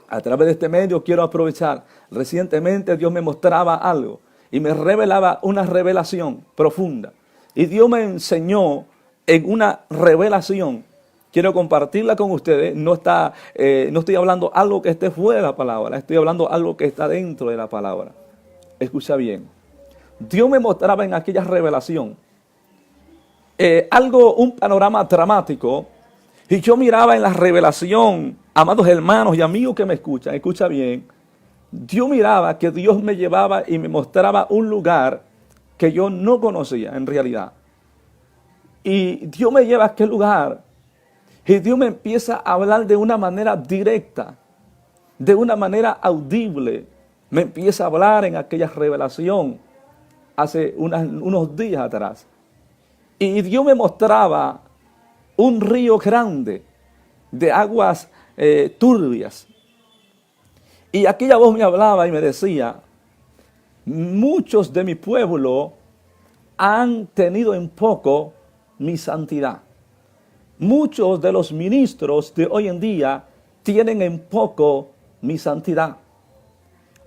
A través de este medio quiero aprovechar. Recientemente Dios me mostraba algo y me revelaba una revelación profunda. Y Dios me enseñó en una revelación. Quiero compartirla con ustedes. No estoy hablando algo que esté fuera de la palabra. Estoy hablando algo que está dentro de la palabra. Escucha bien. Dios me mostraba en aquella revelación un panorama dramático. Y yo miraba en la revelación, amados hermanos y amigos que me escuchan, escucha bien. Yo miraba que Dios me llevaba y me mostraba un lugar que yo no conocía en realidad. Y Dios me lleva a aquel lugar y Dios me empieza a hablar de una manera directa, de una manera audible. Me empieza a hablar en aquella revelación hace unos días atrás. Y Dios me mostraba un río grande de aguas turbias. Y aquella voz me hablaba y me decía, muchos de mi pueblo han tenido en poco mi santidad. Muchos de los ministros de hoy en día tienen en poco mi santidad.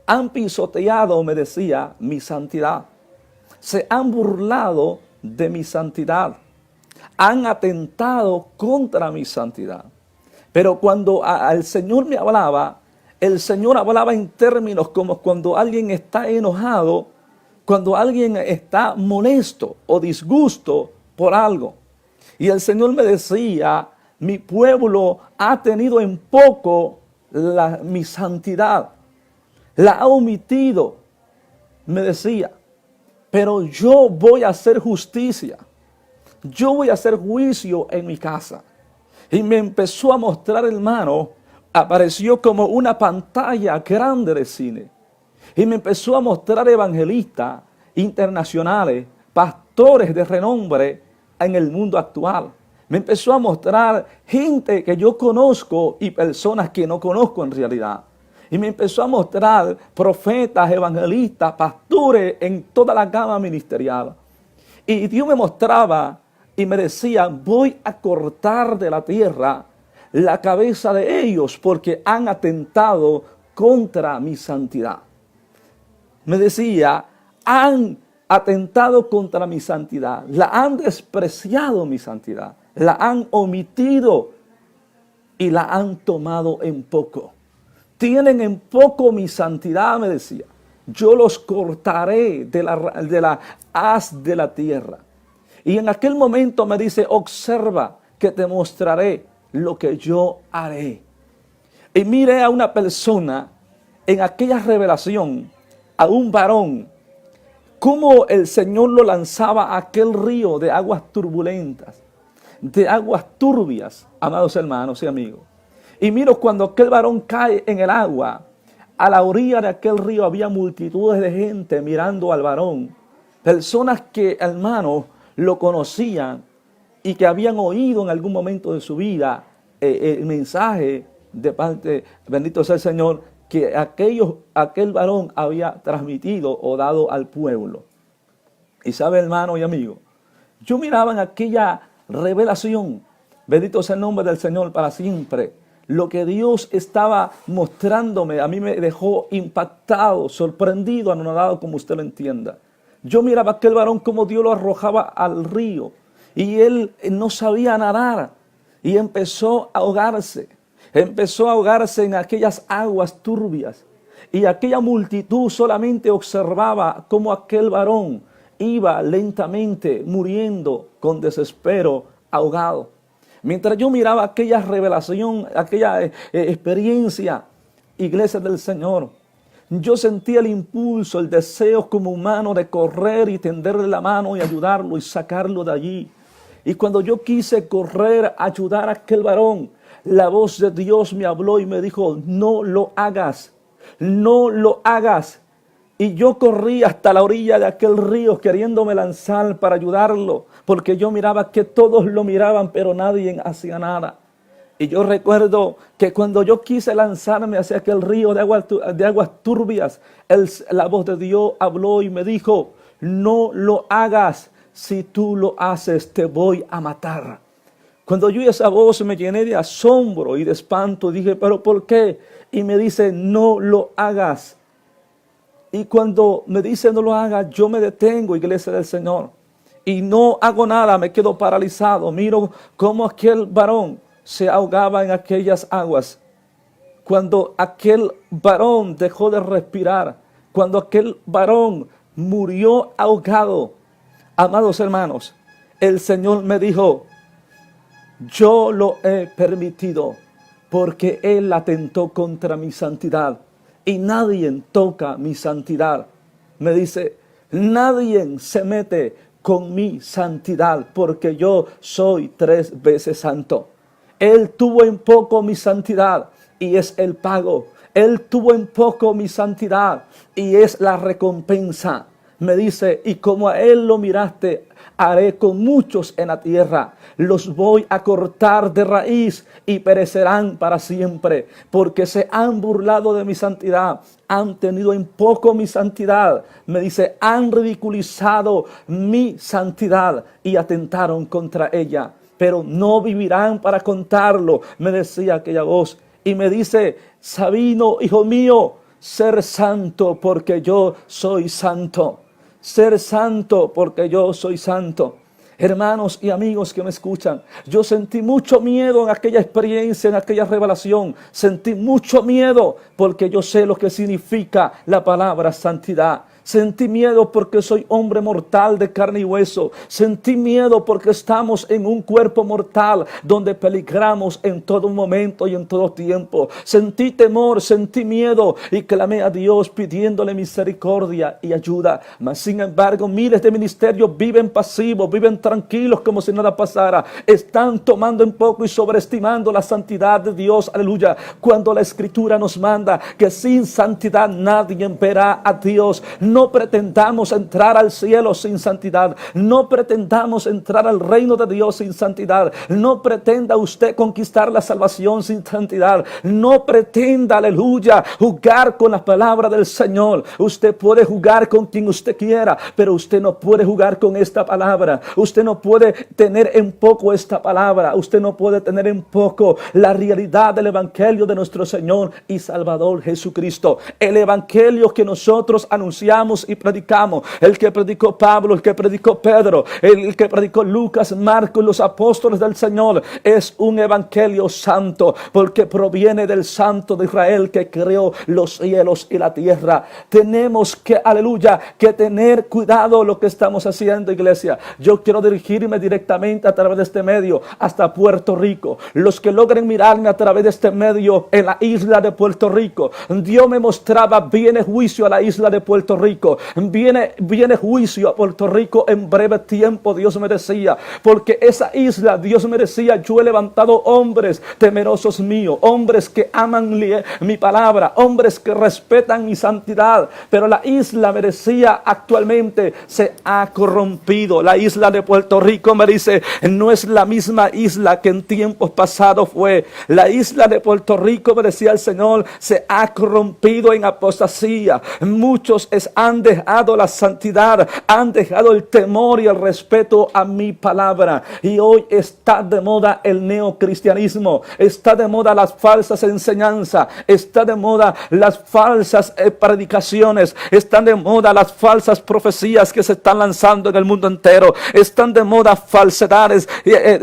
Han pisoteado, me decía, mi santidad. Se han burlado de mi santidad. Han atentado contra mi santidad. Pero cuando el Señor me hablaba, el Señor hablaba en términos como cuando alguien está enojado, cuando alguien está molesto o disgusto por algo. Y el Señor me decía, mi pueblo ha tenido en poco mi santidad, la ha omitido, me decía, pero yo voy a hacer justicia. Yo voy a hacer juicio en mi casa. Y me empezó a mostrar, hermano, apareció como una pantalla grande de cine. Y me empezó a mostrar evangelistas internacionales, pastores de renombre en el mundo actual. Me empezó a mostrar gente que yo conozco y personas que no conozco en realidad. Y me empezó a mostrar profetas, evangelistas, pastores en toda la gama ministerial. Y Dios me mostraba y me decía, voy a cortar de la tierra la cabeza de ellos porque han atentado contra mi santidad. Me decía, han atentado contra mi santidad, la han despreciado mi santidad, la han omitido y la han tomado en poco. Tienen en poco mi santidad, me decía. Yo los cortaré de la haz de la tierra. Y en aquel momento me dice, observa que te mostraré lo que yo haré. Y mire a una persona en aquella revelación, a un varón, cómo el Señor lo lanzaba a aquel río de aguas turbulentas, de aguas turbias, amados hermanos y amigos. Y miro cuando aquel varón cae en el agua, a la orilla de aquel río había multitudes de gente mirando al varón. Personas que, hermanos, lo conocían y que habían oído en algún momento de su vida el mensaje de parte, bendito sea el Señor, que aquel varón había transmitido o dado al pueblo. Y sabe, hermano y amigo, yo miraba en aquella revelación, bendito sea el nombre del Señor para siempre, lo que Dios estaba mostrándome, a mí me dejó impactado, sorprendido, anonadado, como usted lo entienda. Yo miraba a aquel varón como Dios lo arrojaba al río y él no sabía nadar y empezó a ahogarse en aquellas aguas turbias y aquella multitud solamente observaba cómo aquel varón iba lentamente muriendo con desespero, ahogado. Mientras yo miraba aquella revelación, aquella experiencia, iglesia del Señor, yo sentía el impulso, el deseo como humano de correr y tenderle la mano y ayudarlo y sacarlo de allí. Y cuando yo quise correr a ayudar a aquel varón, la voz de Dios me habló y me dijo, no lo hagas, no lo hagas. Y yo corrí hasta la orilla de aquel río queriéndome lanzar para ayudarlo, porque yo miraba que todos lo miraban, pero nadie hacía nada. Y yo recuerdo que cuando yo quise lanzarme hacia aquel río de aguas turbias, la voz de Dios habló y me dijo, no lo hagas, si tú lo haces te voy a matar. Cuando yo oí esa voz me llené de asombro y de espanto. Dije, ¿pero por qué? Y me dice, no lo hagas. Y cuando me dice no lo hagas, yo me detengo, iglesia del Señor. Y no hago nada, me quedo paralizado. Miro cómo aquel varón se ahogaba en aquellas aguas. Cuando aquel varón dejó de respirar, cuando aquel varón murió ahogado, amados hermanos, el Señor me dijo, yo lo he permitido porque Él atentó contra mi santidad y nadie toca mi santidad. Me dice, nadie se mete con mi santidad porque yo soy 3 veces santo. Él tuvo en poco mi santidad y es el pago. Él tuvo en poco mi santidad y es la recompensa. Me dice, y como a Él lo miraste, haré con muchos en la tierra. Los voy a cortar de raíz y perecerán para siempre, porque se han burlado de mi santidad, han tenido en poco mi santidad. Me dice, han ridiculizado mi santidad y atentaron contra ella, pero no vivirán para contarlo, me decía aquella voz. Y me dice, Sabino, hijo mío, ser santo porque yo soy santo. Ser santo porque yo soy santo. Hermanos y amigos que me escuchan, yo sentí mucho miedo en aquella experiencia, en aquella revelación. Sentí mucho miedo porque yo sé lo que significa la palabra santidad. Sentí miedo porque soy hombre mortal de carne y hueso. Sentí miedo porque estamos en un cuerpo mortal donde peligramos en todo momento y en todo tiempo. Sentí temor, sentí miedo y clamé a Dios pidiéndole misericordia y ayuda. Mas sin embargo, miles de ministerios viven pasivos, viven tranquilos como si nada pasara. Están tomando en poco y sobreestimando la santidad de Dios. Aleluya. Cuando la Escritura nos manda que sin santidad nadie verá a Dios. No pretendamos entrar al cielo sin santidad. No pretendamos entrar al reino de Dios sin santidad. No pretenda usted conquistar la salvación sin santidad. No pretenda, aleluya, jugar con la palabra del Señor. Usted puede jugar con quien usted quiera, pero usted no puede jugar con esta palabra. Usted no puede tener en poco esta palabra. Usted no puede tener en poco la realidad del evangelio de nuestro Señor y Salvador Jesucristo. El evangelio que nosotros anunciamos y predicamos, el que predicó Pablo, el que predicó Pedro, el que predicó Lucas, Marcos, los apóstoles del Señor, es un evangelio santo, porque proviene del Santo de Israel que creó los cielos y la tierra. Tenemos que, aleluya, que tener cuidado lo que estamos haciendo, iglesia. Yo quiero dirigirme directamente a través de este medio hasta Puerto Rico. Los que logren mirarme a través de este medio en la isla de Puerto Rico, Dios me mostraba, viene juicio a la isla de Puerto Rico. Viene juicio a Puerto Rico en breve tiempo, Dios me decía, porque esa isla, Dios me decía, yo he levantado hombres temerosos míos, hombres que aman mi palabra, hombres que respetan mi santidad, pero la isla, me decía, actualmente se ha corrompido. La isla de Puerto Rico, me dice, no es la misma isla que en tiempos pasados fue. La isla de Puerto Rico, me decía el Señor, se ha corrompido en apostasía. Muchos han dejado la santidad, han dejado el temor y el respeto a mi palabra. Y hoy está de moda el neocristianismo, está de moda las falsas enseñanzas, está de moda las falsas predicaciones, están de moda las falsas profecías que se están lanzando en el mundo entero, están de moda falsedades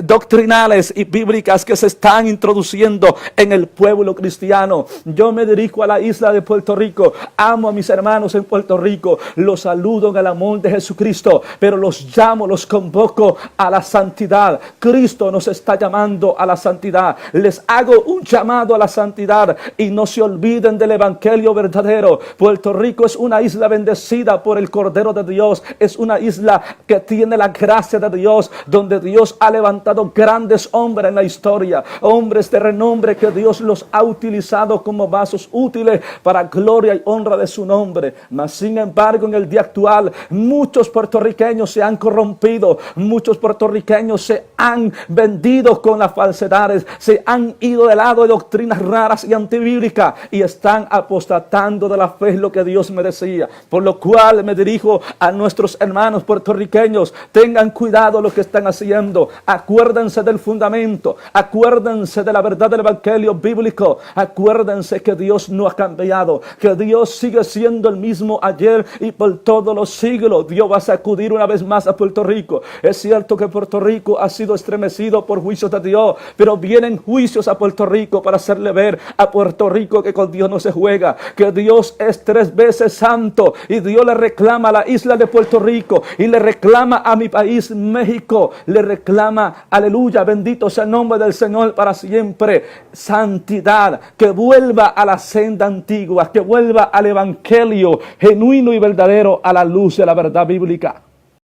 doctrinales y bíblicas que se están introduciendo en el pueblo cristiano. Yo me dirijo a la isla de Puerto Rico, amo a mis hermanos en Puerto Rico, los saludo en el amor de Jesucristo, pero los llamo, los convoco a la santidad. Cristo nos está llamando a la santidad. Les hago un llamado a la santidad y no se olviden del evangelio verdadero. Puerto Rico es una isla bendecida por el Cordero de Dios, es una isla que tiene la gracia de Dios, donde Dios ha levantado grandes hombres en la historia, hombres de renombre que Dios los ha utilizado como vasos instrumentos útiles para gloria y honra de su nombre. Mas sin embargo, en el día actual, muchos puertorriqueños se han corrompido, muchos puertorriqueños se han vendido con las falsedades, se han ido del lado de doctrinas raras y antibíblicas y están apostatando de la fe, lo que Dios me decía. Por lo cual me dirijo a nuestros hermanos puertorriqueños: tengan cuidado lo que están haciendo, acuérdense del fundamento, acuérdense de la verdad del evangelio bíblico, acuérdense que Dios no ha cambiado, que Dios sigue siendo el mismo ayer y por todos los siglos. Dios va a sacudir una vez más a Puerto Rico. Es cierto que Puerto Rico ha sido estremecido por juicios de Dios, pero vienen juicios a Puerto Rico para hacerle ver a Puerto Rico que con Dios no se juega, que Dios es 3 veces santo, y Dios le reclama a la isla de Puerto Rico y le reclama a mi país México, le reclama, aleluya, bendito sea el nombre del Señor para siempre, santidad, que vuelva a la senda antigua, que vuelva al evangelio genuino y verdadero, a la luz de la verdad bíblica.